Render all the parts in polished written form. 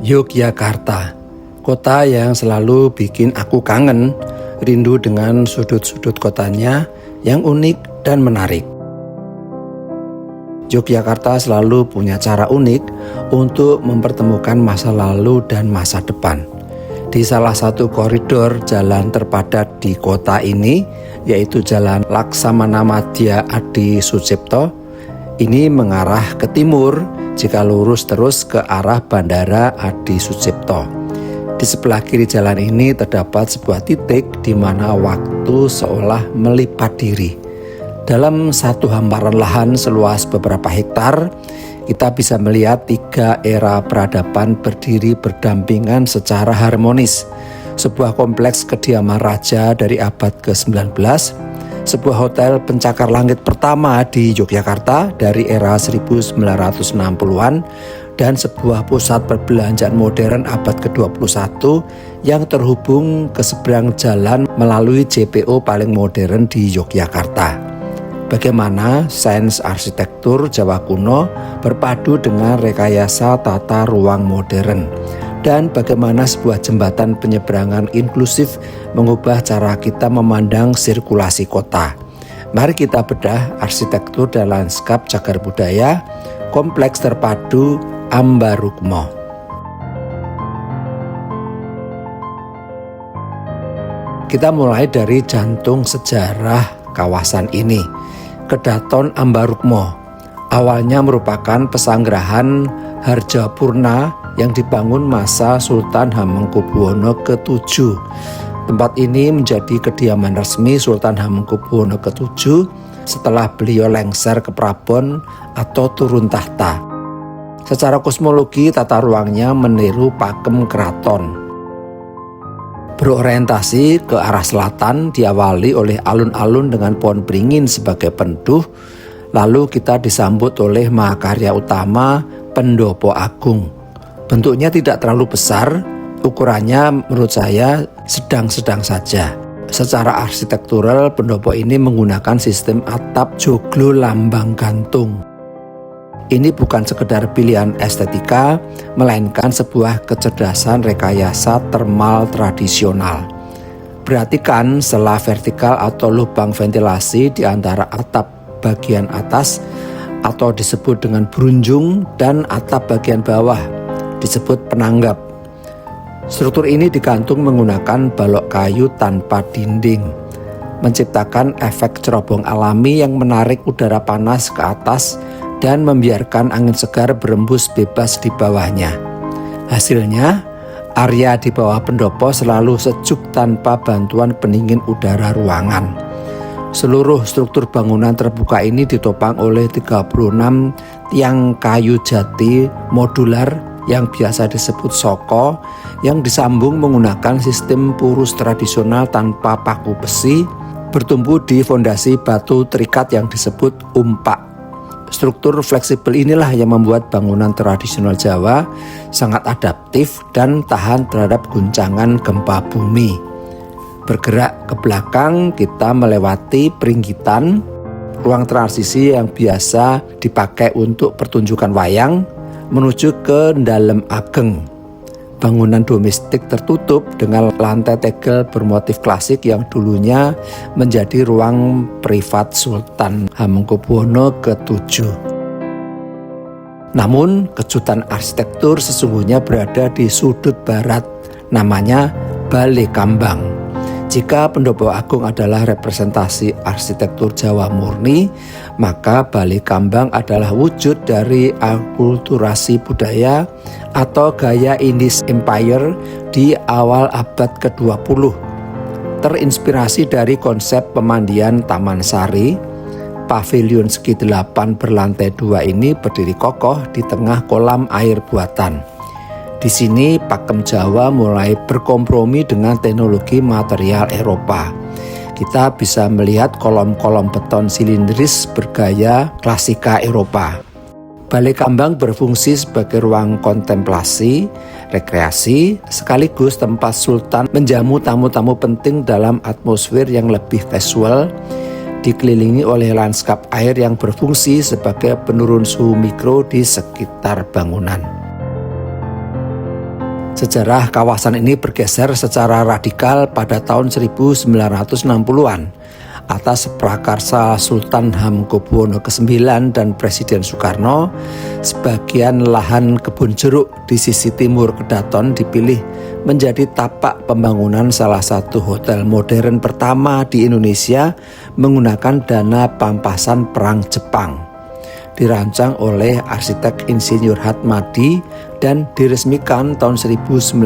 Yogyakarta, kota yang selalu bikin aku kangen, rindu dengan sudut-sudut kotanya yang unik dan menarik. Yogyakarta selalu punya cara unik untuk mempertemukan masa lalu dan masa depan. Di salah satu koridor jalan terpadat di kota ini, yaitu Jalan Laksamana Madya Adi Sucipto, ini mengarah ke timur jika lurus terus ke arah Bandara Adi Sucipto. Di sebelah kiri jalan ini terdapat sebuah titik di mana waktu seolah melipat diri. Dalam satu hamparan lahan seluas beberapa hektar, kita bisa melihat tiga era peradaban berdiri berdampingan secara harmonis. Sebuah kompleks kediaman raja dari abad ke-19, sebuah hotel pencakar langit pertama di Yogyakarta dari era 1960-an, dan sebuah pusat perbelanjaan modern abad ke-21 yang terhubung ke seberang jalan melalui JPO paling modern di Yogyakarta. Bagaimana sains arsitektur Jawa kuno berpadu dengan rekayasa tata ruang modern, dan bagaimana sebuah jembatan penyeberangan inklusif mengubah cara kita memandang sirkulasi kota. Mari kita bedah arsitektur dan lanskap cagar budaya Kompleks Terpadu Ambarukmo. Kita mulai dari jantung sejarah kawasan ini, Kedaton Ambarukmo. Awalnya merupakan pesanggerahan Harjapurna yang dibangun masa Sultan Hamengkubuwono ke-7. Tempat ini menjadi kediaman resmi Sultan Hamengkubuwono ke-7 setelah beliau lengser ke Prabon atau turun tahta. Secara kosmologi tata ruangnya meniru pakem keraton. Berorientasi ke arah selatan diawali oleh alun-alun dengan pohon beringin sebagai penduh, lalu kita disambut oleh mahakarya utama Pendopo Agung. Bentuknya tidak terlalu besar, ukurannya menurut saya sedang-sedang saja. Secara arsitektural pendopo ini menggunakan sistem atap joglo lambang gantung. Ini bukan sekedar pilihan estetika, melainkan sebuah kecerdasan rekayasa termal tradisional. Perhatikan selah vertikal atau lubang ventilasi di antara atap bagian atas atau disebut dengan brunjung dan atap bagian bawah disebut penanggap. Struktur ini digantung menggunakan balok kayu tanpa dinding, menciptakan efek cerobong alami yang menarik udara panas ke atas dan membiarkan angin segar berembus bebas di bawahnya. Hasilnya, area di bawah pendopo selalu sejuk tanpa bantuan pendingin udara ruangan. Seluruh struktur bangunan terbuka ini ditopang oleh 36 tiang kayu jati modular yang biasa disebut soko, yang disambung menggunakan sistem purus tradisional tanpa paku besi, bertumbuh di fondasi batu terikat yang disebut umpak. Struktur fleksibel inilah yang membuat bangunan tradisional Jawa sangat adaptif dan tahan terhadap guncangan gempa bumi. Bergerak ke belakang, kita melewati peringgitan, ruang transisi yang biasa dipakai untuk pertunjukan wayang, menuju ke Dalem Ageng. Bangunan domestik tertutup dengan lantai tegel bermotif klasik yang dulunya menjadi ruang privat Sultan Hamengkubuwono ke-7. Namun, kejutan arsitektur sesungguhnya berada di sudut barat, namanya Balai Kambang. Jika Pendopo Agung adalah representasi arsitektur Jawa murni, maka Balai Kambang adalah wujud dari akulturasi budaya atau gaya Indies Empire di awal abad ke-20. Terinspirasi dari konsep pemandian Taman Sari, pavilion segi 8 berlantai 2 ini berdiri kokoh di tengah kolam air buatan. Di sini pakem Jawa mulai berkompromi dengan teknologi material Eropa. Kita bisa melihat kolom-kolom beton silindris bergaya klasika Eropa. Balai Kambang berfungsi sebagai ruang kontemplasi, rekreasi, sekaligus tempat Sultan menjamu tamu-tamu penting dalam atmosfer yang lebih casual, dikelilingi oleh lanskap air yang berfungsi sebagai penurun suhu mikro di sekitar bangunan. Sejarah kawasan ini bergeser secara radikal pada tahun 1960-an atas prakarsa Sultan Hamengkubuwono ke-9 dan Presiden Soekarno. Sebagian lahan kebun jeruk di sisi timur Kedaton dipilih menjadi tapak pembangunan salah satu hotel modern pertama di Indonesia menggunakan dana pampasan perang Jepang. Dirancang oleh arsitek insinyur Hatmadi dan diresmikan tahun 1966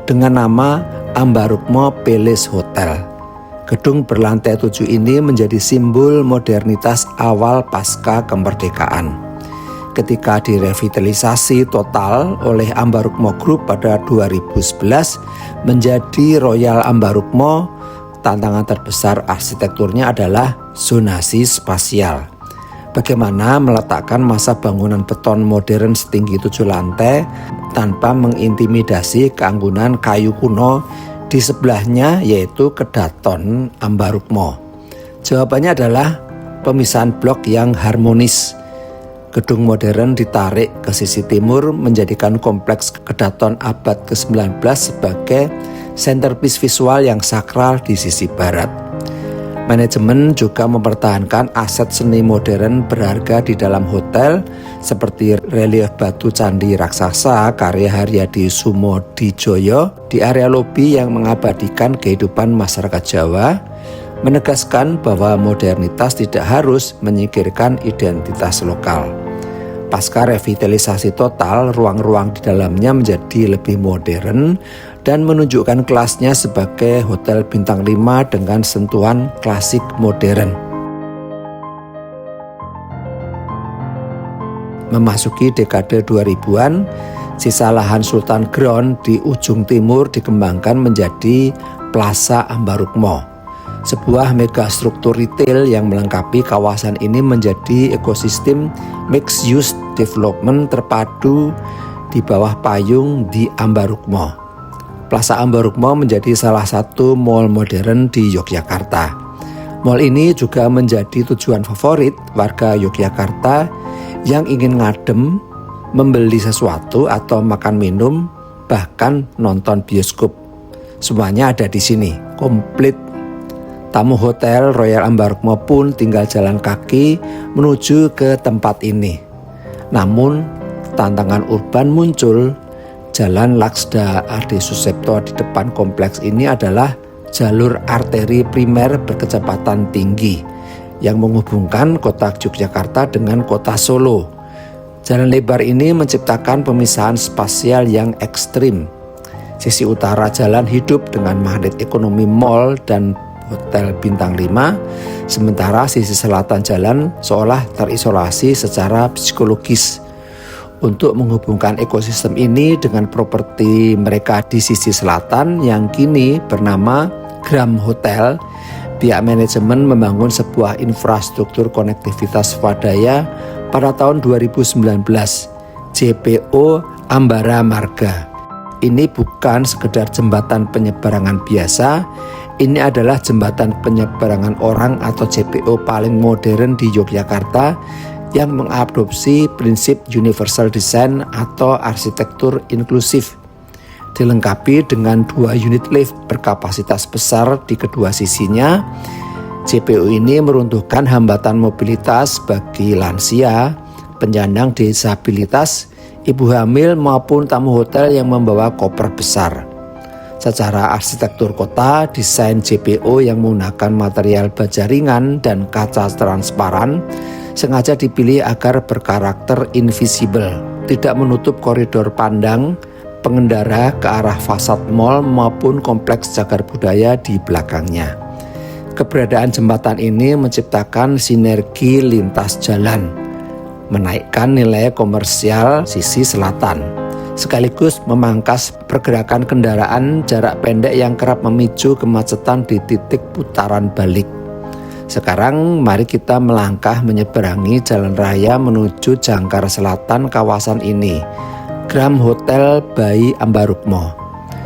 dengan nama Ambarukmo Palace Hotel. Gedung berlantai 7 ini menjadi simbol modernitas awal pasca kemerdekaan. Ketika direvitalisasi total oleh Ambarukmo Group pada 2011 menjadi Royal Ambarukmo, tantangan terbesar arsitekturnya adalah zonasi spasial. Bagaimana meletakkan masa bangunan beton modern setinggi 7 lantai tanpa mengintimidasi keanggunan kayu kuno di sebelahnya, yaitu Kedaton Ambarukmo? Jawabannya adalah pemisahan blok yang harmonis. Gedung modern ditarik ke sisi timur menjadikan kompleks Kedaton abad ke-19 sebagai centerpiece visual yang sakral di sisi barat. Manajemen juga mempertahankan aset seni modern berharga di dalam hotel seperti relief batu candi raksasa karya Haryadi Sumodijoyo di area lobi yang mengabadikan kehidupan masyarakat Jawa, menegaskan bahwa modernitas tidak harus menyingkirkan identitas lokal. Pasca revitalisasi total, ruang-ruang di dalamnya menjadi lebih modern dan menunjukkan kelasnya sebagai hotel bintang 5 dengan sentuhan klasik modern. Memasuki dekade 2000-an, sisa lahan Sultan Ground di ujung timur dikembangkan menjadi Plaza Ambarukmo, sebuah megastruktur retail yang melengkapi kawasan ini menjadi ekosistem mixed use development terpadu di bawah payung di Ambarukmo. Plaza Ambarukmo menjadi salah satu mall modern di Yogyakarta. Mall ini juga menjadi tujuan favorit warga Yogyakarta yang ingin ngadem, membeli sesuatu atau makan minum, bahkan nonton bioskop. Semuanya ada di sini, komplit. Tamu hotel Royal Ambarukmo pun tinggal jalan kaki menuju ke tempat ini. Namun, tantangan urban muncul. Jalan Laksda Ade Susepto di depan kompleks ini adalah jalur arteri primer berkecepatan tinggi yang menghubungkan kota Yogyakarta dengan kota Solo. Jalan lebar ini menciptakan pemisahan spasial yang ekstrim. Sisi utara jalan hidup dengan magnet ekonomi mall dan hotel bintang 5, sementara sisi selatan jalan seolah terisolasi secara psikologis. Untuk menghubungkan ekosistem ini dengan properti mereka di sisi selatan yang kini bernama Gram Hotel, pihak manajemen membangun sebuah infrastruktur konektivitas swadaya pada tahun 2019, JPO Ambara Marga. Ini bukan sekedar jembatan penyeberangan biasa, ini adalah jembatan penyeberangan orang atau JPO paling modern di Yogyakarta yang mengadopsi prinsip universal design atau arsitektur inklusif. Dilengkapi dengan 2 unit lift berkapasitas besar di kedua sisinya, JPO ini meruntuhkan hambatan mobilitas bagi lansia, penyandang disabilitas, ibu hamil maupun tamu hotel yang membawa koper besar. Secara arsitektur kota, desain JPO yang menggunakan material baja ringan dan kaca transparan sengaja dipilih agar berkarakter invisible, tidak menutup koridor pandang pengendara ke arah fasad mal maupun kompleks cagar budaya di belakangnya. Keberadaan jembatan ini menciptakan sinergi lintas jalan, menaikkan nilai komersial sisi selatan, sekaligus memangkas pergerakan kendaraan jarak pendek yang kerap memicu kemacetan di titik putaran balik. Sekarang mari kita melangkah menyeberangi jalan raya menuju jangkar selatan kawasan ini, Gram Hotel by Ambarukmo.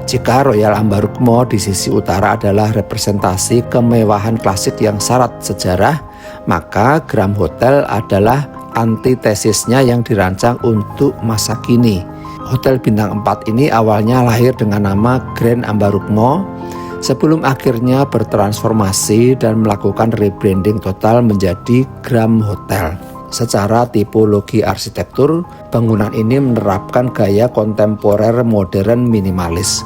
Jika Royal Ambarukmo di sisi utara adalah representasi kemewahan klasik yang syarat sejarah, maka Gram Hotel adalah antitesisnya yang dirancang untuk masa kini, Hotel bintang 4 ini awalnya lahir dengan nama Grand Ambarukmo sebelum akhirnya bertransformasi dan melakukan rebranding total menjadi Gram Hotel. Secara tipologi arsitektur, bangunan ini menerapkan gaya kontemporer modern minimalis.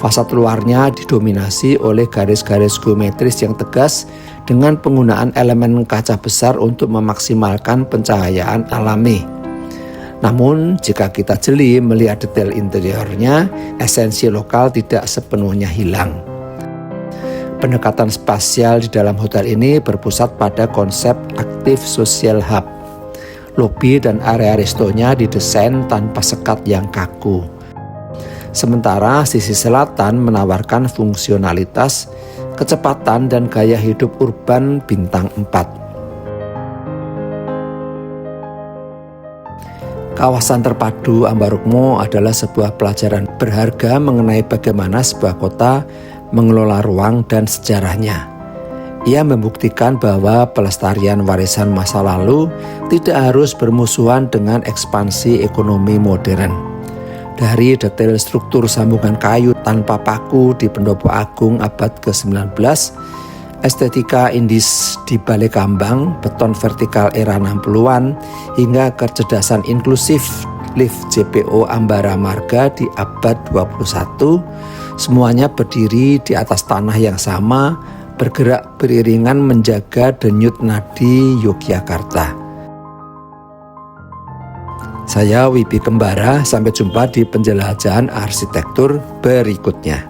Fasad luarnya didominasi oleh garis-garis geometris yang tegas dengan penggunaan elemen kaca besar untuk memaksimalkan pencahayaan alami. Namun, jika kita jeli melihat detail interiornya, esensi lokal tidak sepenuhnya hilang. Pendekatan spasial di dalam hotel ini berpusat pada konsep aktif social hub. Lobi dan area restonya didesain tanpa sekat yang kaku. Sementara sisi selatan menawarkan fungsionalitas, kecepatan, dan gaya hidup urban bintang 4. Kawasan terpadu Ambarukmo adalah sebuah pelajaran berharga mengenai bagaimana sebuah kota mengelola ruang dan sejarahnya. Ia membuktikan bahwa pelestarian warisan masa lalu tidak harus bermusuhan dengan ekspansi ekonomi modern. Dari detail struktur sambungan kayu tanpa paku di Pendopo Agung abad ke-19, estetika indis di Balai Kambang, beton vertikal era 60-an, hingga kecerdasan inklusif lift JPO Ambara Marga di abad 21, semuanya berdiri di atas tanah yang sama, bergerak beriringan menjaga denyut nadi Yogyakarta. Saya Wibi Kembara, sampai jumpa di penjelajahan arsitektur berikutnya.